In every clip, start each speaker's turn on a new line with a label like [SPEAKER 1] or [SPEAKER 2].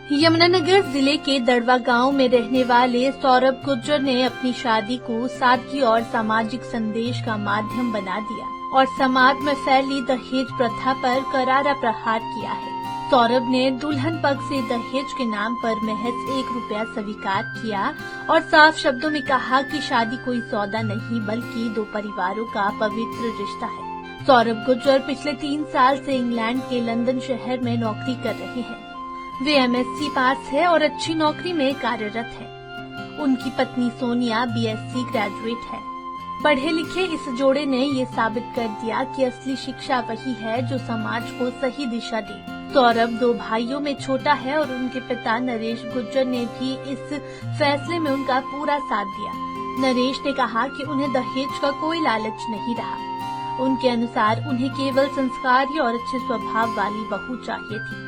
[SPEAKER 1] यमुनानगर जिले के दड़वा गांव में रहने वाले सौरभ गुर्जर ने अपनी शादी को सादगी और सामाजिक संदेश का माध्यम बना दिया और समाज में फैली दहेज प्रथा पर करारा प्रहार किया है। सौरभ ने दुल्हन पक्ष से दहेज के नाम पर महज 1 रुपया स्वीकार किया और साफ शब्दों में कहा कि शादी कोई सौदा नहीं बल्कि 2 परिवारों का पवित्र रिश्ता है। सौरभ गुर्जर पिछले 3 साल से इंग्लैंड के लंदन शहर में नौकरी कर रहे हैं। वे MSc पास है और अच्छी नौकरी में कार्यरत है। उनकी पत्नी सोनिया BSc ग्रेजुएट है। पढ़े लिखे इस जोड़े ने ये साबित कर दिया कि असली शिक्षा वही है जो समाज को सही दिशा दे। सौरभ 2 भाइयों में छोटा है और उनके पिता नरेश गुर्जर ने भी इस फैसले में उनका पूरा साथ दिया। नरेश ने कहा कि उन्हें दहेज का कोई लालच नहीं रहा। उनके अनुसार उन्हें केवल संस्कारी और अच्छे स्वभाव वाली बहू चाहिए थी।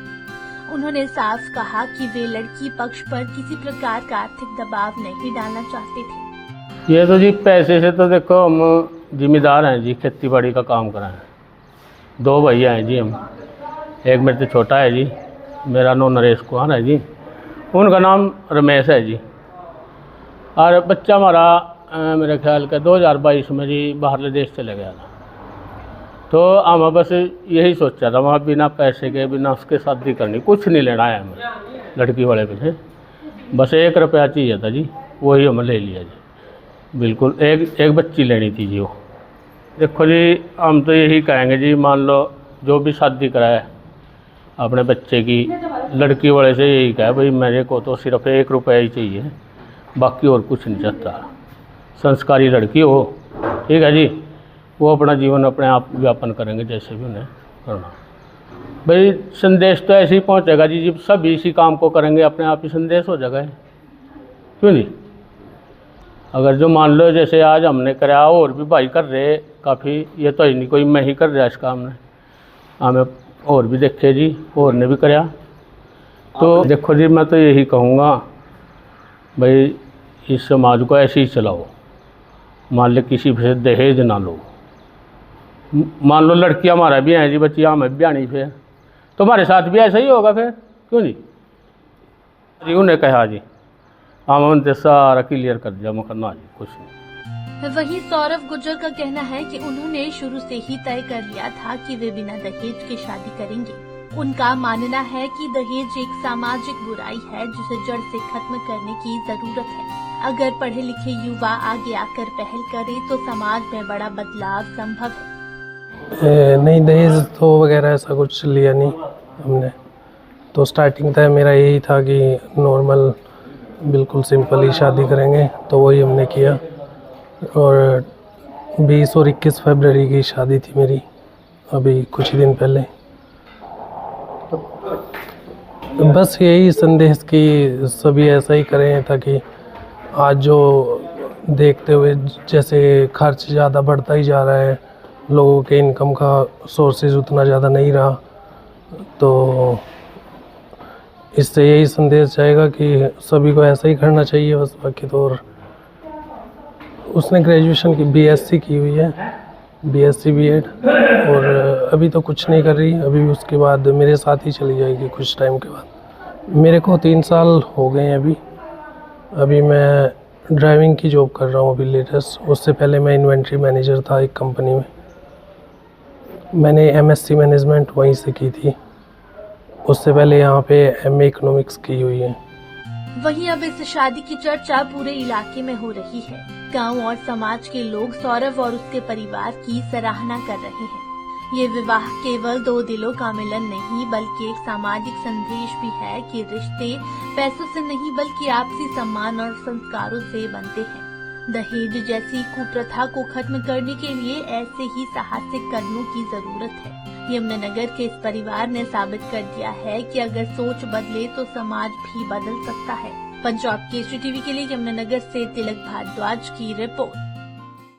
[SPEAKER 1] उन्होंने साफ कहा कि वे लड़की पक्ष पर किसी प्रकार का आर्थिक दबाव नहीं डालना चाहते थे।
[SPEAKER 2] ये तो जी पैसे से तो देखो हम जिम्मेदार हैं जी, खेती बाड़ी का काम कर रहे हैं। 2 भैया हैं जी हम, एक मेरे से छोटा है जी, मेरा नाम नरेश कुमार है जी, उनका नाम रमेश है जी। और बच्चा हमारा मेरे ख्याल का 2022 में जी बाहरले देश चले गया था। तो हम बस यही सोचा था वहाँ बिना पैसे के बिना उसके शादी करनी, कुछ नहीं लेना है हमें लड़की वाले पे से, बस 1 रुपया चाहिए था जी, वही हमें ले लिया जी। बिल्कुल एक बच्ची लेनी थी जी। वो देखो जी हम तो यही कहेंगे जी, मान लो जो भी शादी कराए अपने बच्चे की लड़की वाले से यही कहे भाई मेरे को तो सिर्फ 1 रुपया ही चाहिए, बाकी और कुछ नहीं चाहता। संस्कारी लड़की हो, ठीक है जी, वो अपना जीवन अपने आप व्यापन करेंगे जैसे भी उन्हें करना। भाई संदेश तो ऐसे ही पहुंचेगा जी, जब सब इसी काम को करेंगे अपने आप ही संदेश हो जाएगा, क्यों नहीं। अगर जो मान लो जैसे आज हमने कराया और भी भाई कर रहे काफ़ी, ये तो ही नहीं कोई मैं ही कर रहा इस काम ने, हमें और भी देखे जी और ने भी कराया। तो देखो जी मैं तो यही कहूँगा भाई इस समाज को ऐसे ही चलाओ। मान लो किसी से दहेज ना लो। मान लो लड़कियां हमारा भी हैं जी, बच्चियाँ हमें ब्यानी फिर तो हमारे साथ भी ऐसा ही होगा फिर, क्यों नहीं जी। उन्हें कहा जी हम उनसे सारा क्लियर कर दिया, करना जी कुछ नहीं।
[SPEAKER 1] वहीं सौरभ गुर्जर का कहना है कि उन्होंने शुरू से ही तय कर लिया था कि वे बिना दहेज के शादी करेंगे। उनका मानना है कि दहेज एक सामाजिक बुराई है जिसे जड़ से खत्म करने की जरूरत है। अगर पढ़े लिखे युवा आगे आकर पहल करें तो समाज में बड़ा बदलाव संभव है।
[SPEAKER 3] नहीं दहेज तो वगैरह ऐसा कुछ लिया नहीं हमने, तो स्टार्टिंग तय मेरा यही था कि नॉर्मल बिल्कुल सिंपल ही शादी करेंगे, तो वही हमने किया। और 20 और 21 फरवरी की शादी थी मेरी, अभी कुछ ही दिन पहले। बस यही संदेश कि सभी ऐसा ही करें, ताकि आज जो देखते हुए जैसे खर्च ज़्यादा बढ़ता ही जा रहा है, लोगों के इनकम का सोर्सेज उतना ज़्यादा नहीं रहा, तो इससे यही संदेश जाएगा कि सभी को ऐसा ही करना चाहिए बस। बाकी तो और उसने ग्रेजुएशन की BSc की हुई है, BSc B.Ed, और अभी तो कुछ नहीं कर रही। अभी उसके बाद मेरे साथ ही चली जाएगी कुछ टाइम के बाद। मेरे को 3 साल हो गए हैं अभी मैं ड्राइविंग की जॉब कर रहा हूँ अभी लेटेस्ट। उससे पहले मैं इन्वेंट्री मैनेजर था एक कंपनी में। मैंने MSc मैनेजमेंट वहीं से की थी, उससे पहले यहाँ पे MA इकोनॉमिक्स की हुई है।
[SPEAKER 1] वहीं अब इस शादी की चर्चा पूरे इलाके में हो रही है। गांव और समाज के लोग सौरभ और उसके परिवार की सराहना कर रहे हैं। ये विवाह केवल 2 दिलों का मिलन नहीं बल्कि एक सामाजिक संदेश भी है कि रिश्ते पैसों से नहीं बल्कि आपसी सम्मान और संस्कारों से बनते हैं। दहेज जैसी कुप्रथा को खत्म करने के लिए ऐसे ही साहसिक कदमों की जरूरत है। यमुनानगर के इस परिवार ने साबित कर दिया है कि अगर सोच बदले तो समाज भी बदल सकता है। पंजाब केसरी टीवी के लिए यमुनानगर से तिलक भारद्वाज की रिपोर्ट।